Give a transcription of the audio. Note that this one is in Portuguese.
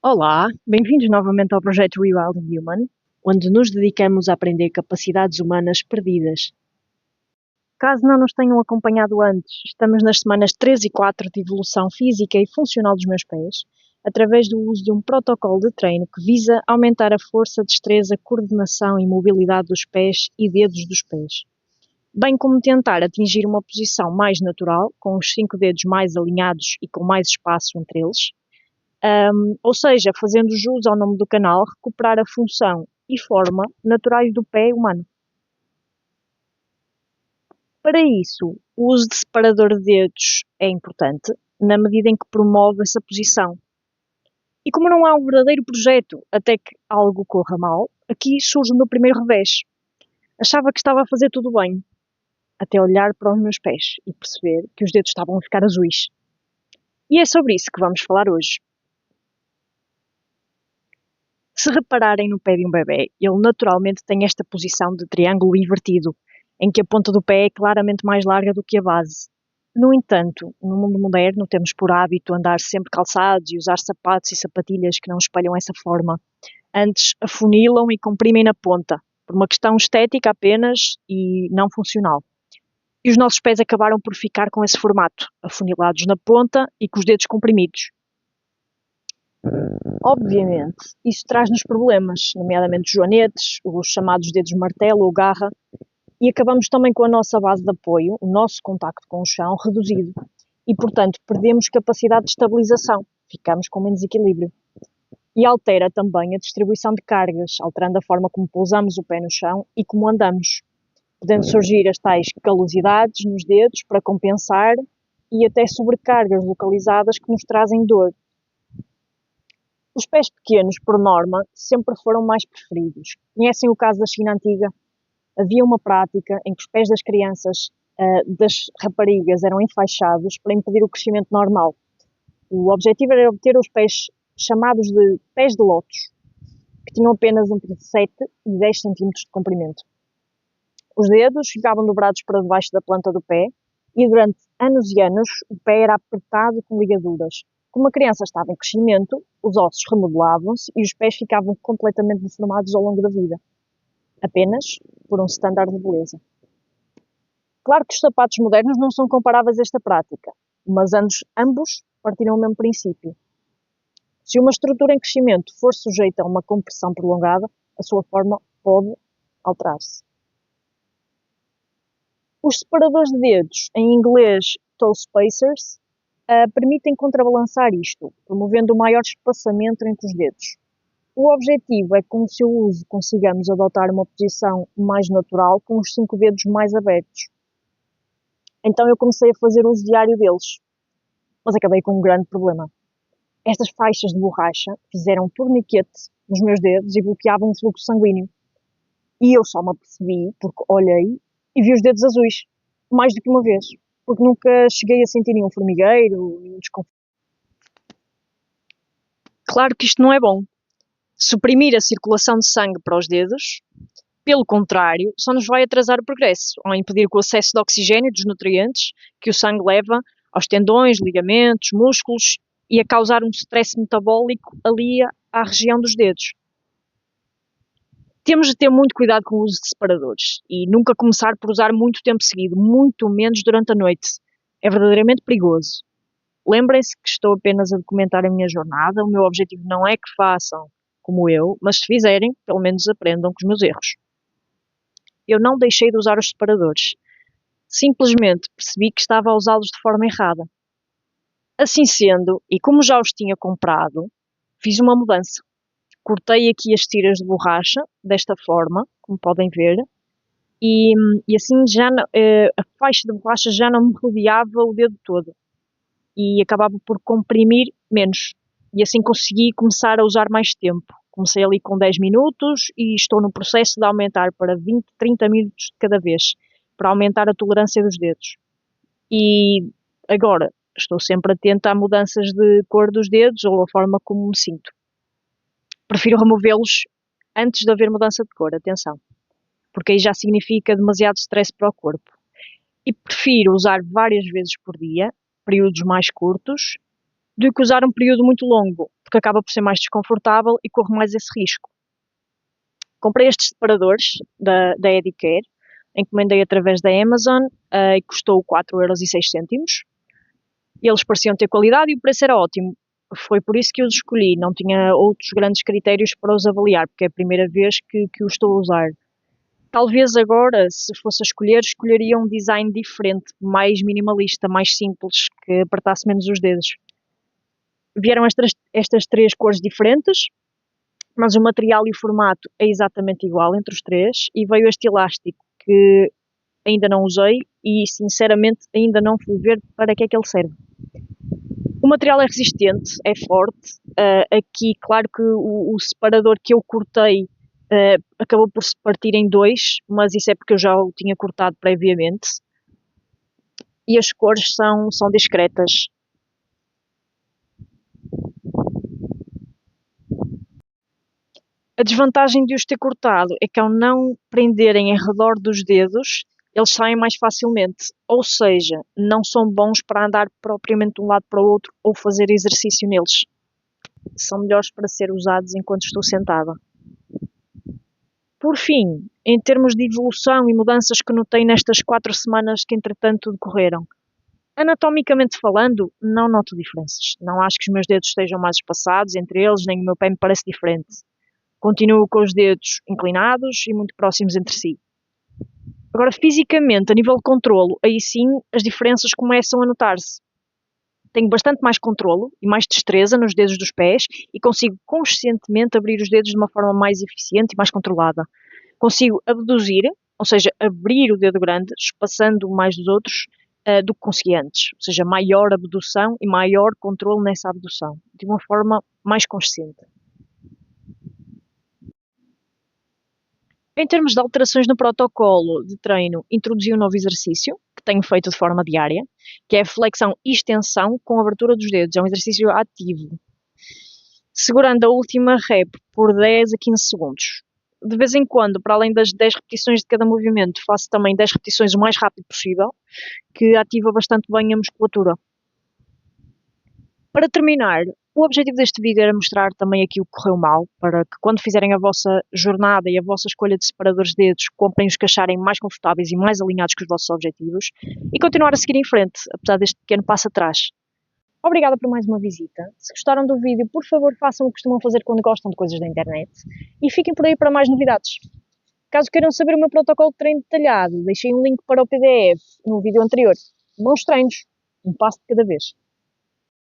Olá, bem-vindos novamente ao projeto Rewild Human, onde nos dedicamos a aprender capacidades humanas perdidas. Caso não nos tenham acompanhado antes, estamos nas semanas 3 e 4 de evolução física e funcional dos meus pés, através do uso de um protocolo de treino que visa aumentar a força, destreza, coordenação e mobilidade dos pés e dedos dos pés, bem como tentar atingir uma posição mais natural, com os 5 dedos mais alinhados e com mais espaço entre eles. Ou seja, fazendo jus ao nome do canal, recuperar a função e forma naturais do pé humano. Para isso, o uso de separador de dedos é importante, na medida em que promove essa posição. E como não há um verdadeiro projeto até que algo corra mal, aqui surge o meu primeiro revés. Achava que estava a fazer tudo bem, até olhar para os meus pés e perceber que os dedos estavam a ficar azuis. E é sobre isso que vamos falar hoje. Se repararem no pé de um bebê, ele naturalmente tem esta posição de triângulo invertido, em que a ponta do pé é claramente mais larga do que a base. No entanto, no mundo moderno temos por hábito andar sempre calçados e usar sapatos e sapatilhas que não espelham essa forma. Antes, afunilam e comprimem na ponta, por uma questão estética apenas e não funcional. E os nossos pés acabaram por ficar com esse formato, afunilados na ponta e com os dedos comprimidos. Obviamente, isso traz-nos problemas, nomeadamente joanetes, os chamados dedos martelo ou garra, e acabamos também com a nossa base de apoio, o nosso contacto com o chão, reduzido. E, portanto, perdemos capacidade de estabilização, ficamos com menos equilíbrio. E altera também a distribuição de cargas, alterando a forma como pousamos o pé no chão e como andamos. Podendo surgir as tais calosidades nos dedos para compensar e até sobrecargas localizadas que nos trazem dor. Os pés pequenos, por norma, sempre foram mais preferidos. Conhecem o caso da China Antiga? Havia uma prática em que os pés das crianças, das raparigas, eram enfaixados para impedir o crescimento normal. O objetivo era obter os pés chamados de pés de lótus, que tinham apenas entre 7 e 10 centímetros de comprimento. Os dedos ficavam dobrados para debaixo da planta do pé e durante anos e anos o pé era apertado com ligaduras. Como a criança estava em crescimento, os ossos remodelavam-se e os pés ficavam completamente deformados ao longo da vida, apenas por um standard de beleza. Claro que os sapatos modernos não são comparáveis a esta prática, mas ambos partiram do mesmo princípio. Se uma estrutura em crescimento for sujeita a uma compressão prolongada, a sua forma pode alterar-se. Os separadores de dedos, em inglês toe spacers, permitem contrabalançar isto, promovendo o maior espaçamento entre os dedos. O objetivo é que com o seu uso consigamos adotar uma posição mais natural com os 5 dedos mais abertos. Então eu comecei a fazer uso diário deles, mas acabei com um grande problema. Estas faixas de borracha fizeram um torniquete nos meus dedos e bloqueavam o fluxo sanguíneo. E eu só me apercebi porque olhei e vi os dedos azuis, mais do que uma vez, porque nunca cheguei a sentir nenhum formigueiro, nenhum desconforto. Claro que isto não é bom. Suprimir a circulação de sangue para os dedos, pelo contrário, só nos vai atrasar o progresso, ao impedir que o acesso de oxigênio e dos nutrientes que o sangue leva aos tendões, ligamentos, músculos e a causar um stress metabólico ali à região dos dedos. Temos de ter muito cuidado com o uso de separadores e nunca começar por usar muito tempo seguido, muito menos durante a noite. É verdadeiramente perigoso. Lembrem-se que estou apenas a documentar a minha jornada, o meu objetivo não é que façam como eu, mas se fizerem, pelo menos aprendam com os meus erros. Eu não deixei de usar os separadores. Simplesmente percebi que estava a usá-los de forma errada. Assim sendo, e como já os tinha comprado, fiz uma mudança. Cortei aqui as tiras de borracha, desta forma, como podem ver, e assim já a faixa de borracha já não me rodeava o dedo todo e acabava por comprimir menos. E assim consegui começar a usar mais tempo. Comecei ali com 10 minutos e estou no processo de aumentar para 20, 30 minutos de cada vez, para aumentar a tolerância dos dedos. E agora estou sempre atenta a mudanças de cor dos dedos ou a forma como me sinto. Prefiro removê-los antes de haver mudança de cor, atenção, porque aí já significa demasiado stress para o corpo. E prefiro usar várias vezes por dia, períodos mais curtos, do que usar um período muito longo, porque acaba por ser mais desconfortável e corro mais esse risco. Comprei estes separadores da Edicare, encomendei através da Amazon e custou 4,06€. Eles pareciam ter qualidade e o preço era ótimo. Foi por isso que eu os escolhi, não tinha outros grandes critérios para os avaliar, porque é a primeira vez que os estou a usar. Talvez agora, se fosse a escolher, escolheria um design diferente, mais minimalista, mais simples, que apertasse menos os dedos. Vieram estas três cores diferentes, mas o material e o formato é exatamente igual entre os três, e veio este elástico que ainda não usei e sinceramente ainda não fui ver para que é que ele serve. O material é resistente, é forte. Aqui, claro que o separador que eu cortei acabou por se partir em dois, mas isso é porque eu já o tinha cortado previamente. E as cores são discretas. A desvantagem de os ter cortado é que ao não prenderem em redor dos dedos, eles saem mais facilmente. Ou seja, não são bons para andar propriamente de um lado para o outro ou fazer exercício neles. São melhores para ser usados enquanto estou sentada. Por fim, em termos de evolução e mudanças que notei nestas 4 semanas que entretanto decorreram, anatomicamente falando, não noto diferenças. Não acho que os meus dedos estejam mais espaçados entre eles, nem o meu pé me parece diferente. Continuo com os dedos inclinados e muito próximos entre si. Agora, fisicamente, a nível de controlo, aí sim as diferenças começam a notar-se. Tenho bastante mais controlo e mais destreza nos dedos dos pés e consigo conscientemente abrir os dedos de uma forma mais eficiente e mais controlada. Consigo abduzir, ou seja, abrir o dedo grande, espaçando mais dos outros do que consegui antes. Ou seja, maior abdução e maior controlo nessa abdução, de uma forma mais consciente. Em termos de alterações no protocolo de treino, introduzi um novo exercício, que tenho feito de forma diária, que é a flexão e extensão com abertura dos dedos. É um exercício ativo, segurando a última rep por 10 a 15 segundos. De vez em quando, para além das 10 repetições de cada movimento, faço também 10 repetições o mais rápido possível, que ativa bastante bem a musculatura. Para terminar, o objetivo deste vídeo era mostrar também aqui o que correu mal, para que quando fizerem a vossa jornada e a vossa escolha de separadores de dedos, comprem os que acharem mais confortáveis e mais alinhados com os vossos objetivos e continuar a seguir em frente, apesar deste pequeno passo atrás. Obrigada por mais uma visita. Se gostaram do vídeo, por favor façam o que costumam fazer quando gostam de coisas da internet e fiquem por aí para mais novidades. Caso queiram saber o meu protocolo de treino detalhado, deixei um link para o PDF no vídeo anterior. Bons treinos, um passo de cada vez.